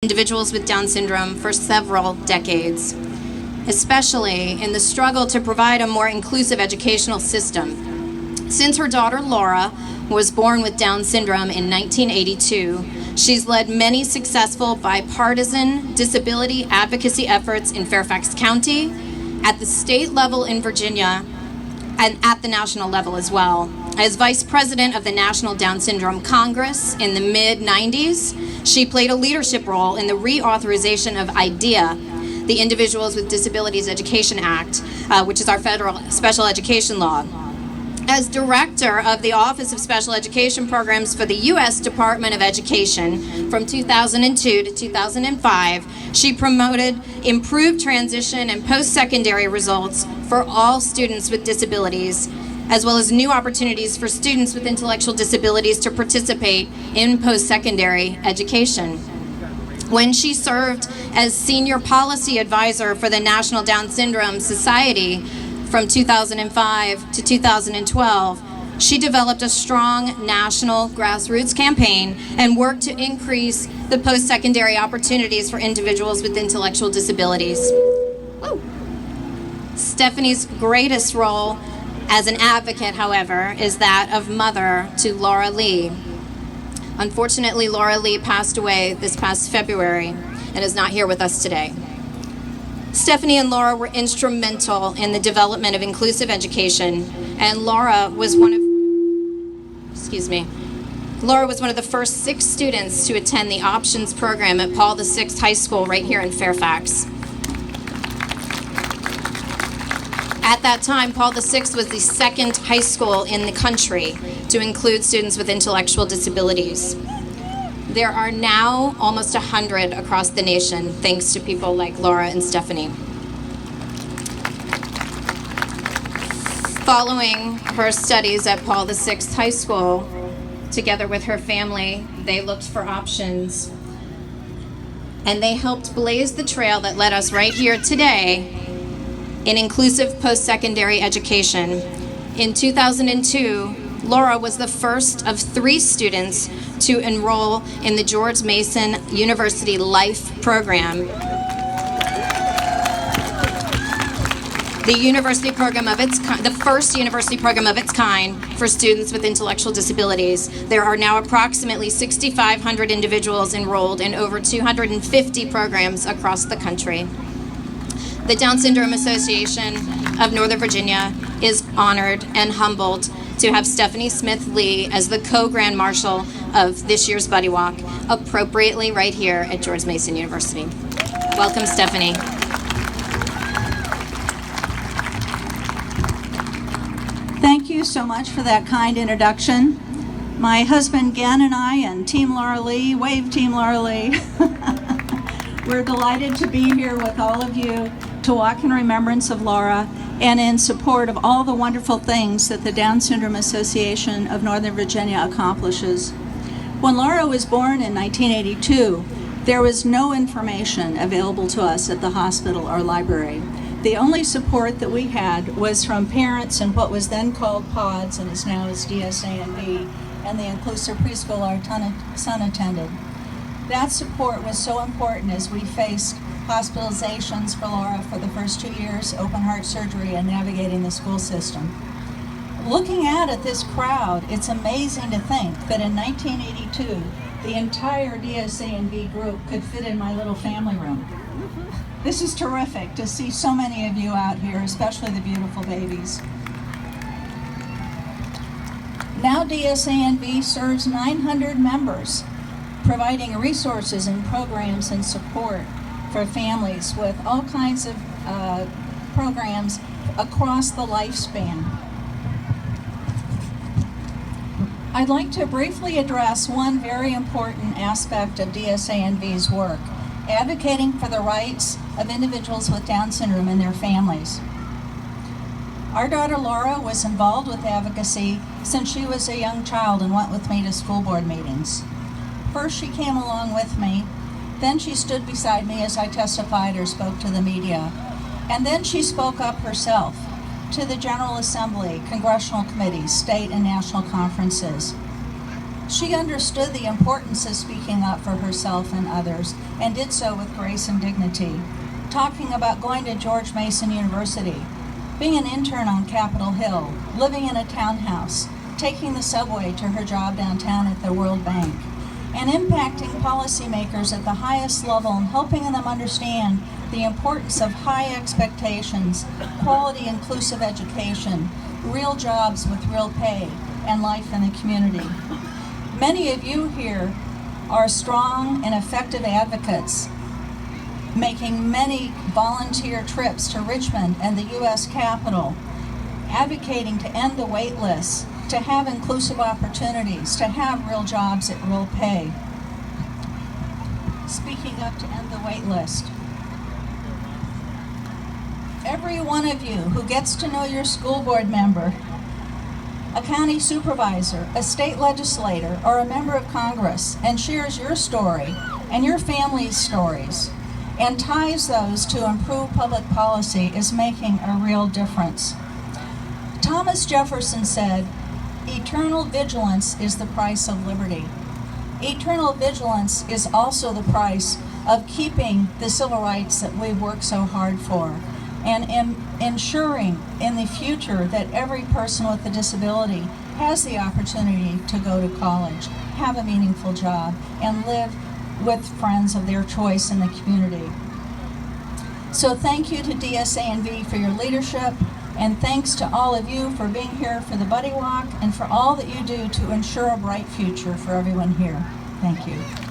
individuals with Down syndrome for several decades, especially in the struggle to provide a more inclusive educational system. Since her daughter Laura was born with Down syndrome in 1982, she's led many successful bipartisan disability advocacy efforts in Fairfax County, at the state level in Virginia, and at the national level as well. As vice president of the National Down Syndrome Congress in the mid-90s, she played a leadership role in the reauthorization of IDEA, the Individuals with Disabilities Education Act, which is our federal special education law. As director of the Office of Special Education Programs for the U.S. Department of Education from 2002 to 2005, she promoted improved transition and post-secondary results for all students with disabilities, as well as new opportunities for students with intellectual disabilities to participate in post-secondary education. When she served as senior policy advisor for the National Down Syndrome Society from 2005 to 2012, she developed a strong national grassroots campaign and worked to increase the post-secondary opportunities for individuals with intellectual disabilities. Woo. Stephanie's greatest role as an advocate, however, is that of mother to Laura Lee. Unfortunately, Laura Lee passed away this past February and is not here with us today. Stephanie and Laura were instrumental in the development of inclusive education, and Laura was one of the first 6 students to attend the Options program at Paul VI High School right here in Fairfax. At that time, Paul VI was the second high school in the country to include students with intellectual disabilities. There are now almost 100 across the nation, thanks to people like Laura and Stephanie. Following her studies at Paul VI High School, together with her family, they looked for options, and they helped blaze the trail that led us right here today in inclusive post-secondary education. In 2002, Laura was the first of 3 students to enroll in the George Mason University Life program, the first university program of its kind for students with intellectual disabilities. There are now approximately 6,500 individuals enrolled in over 250 programs across the country. The Down Syndrome Association of Northern Virginia is honored and humbled to have Stephanie Smith Lee as the co-Grand-Marshal of this year's Buddy Walk, appropriately right here at George Mason University. Welcome, Stephanie. Thank you so much for that kind introduction. My husband Gan and I and Team Laura Lee, wave Team Laura Lee, we're delighted to be here with all of you to walk in remembrance of Laura and in support of all the wonderful things that the Down Syndrome Association of Northern Virginia accomplishes. When Laura was born in 1982, there was no information available to us at the hospital or library. The only support that we had was from parents in what was then called PODS and is now as DSA&B, and the inclusive preschool our son attended. That support was so important as we faced hospitalizations for Laura for the first 2 years, open heart surgery, and navigating the school system. Looking out at this crowd, it's amazing to think that in 1982, the entire DSA&B group could fit in my little family room. This is terrific to see so many of you out here, especially the beautiful babies. Now DSA&B serves 900 members, providing resources and programs and support for families with all kinds of programs across the lifespan. I'd like to briefly address one very important aspect of DSA&B's work, advocating for the rights of individuals with Down syndrome and their families. Our daughter Laura was involved with advocacy since she was a young child and went with me to school board meetings. First she came along with me, then she stood beside me as I testified or spoke to the media, and then she spoke up herself to the General Assembly, congressional committees, state and national conferences. She understood the importance of speaking up for herself and others, and did so with grace and dignity, talking about going to George Mason University, being an intern on Capitol Hill, living in a townhouse, taking the subway to her job downtown at the World Bank, and impacting policymakers at the highest level and helping them understand the importance of high expectations, quality inclusive education, real jobs with real pay, and life in the community. Many of you here are strong and effective advocates, making many volunteer trips to Richmond and the U.S. Capitol, advocating to end the wait lists, to have inclusive opportunities, to have real jobs at real pay. Speaking up to end the wait list. Every one of you who gets to know your school board member, a county supervisor, a state legislator, or a member of Congress, and shares your story and your family's stories, and ties those to improve public policy is making a real difference. Thomas Jefferson said, "Eternal vigilance is the price of liberty." Eternal vigilance is also the price of keeping the civil rights that we've worked so hard for, and ensuring in the future that every person with a disability has the opportunity to go to college, have a meaningful job, and live with friends of their choice in the community. So thank you to DSA&V for your leadership, and thanks to all of you for being here for the Buddy Walk and for all that you do to ensure a bright future for everyone here. Thank you.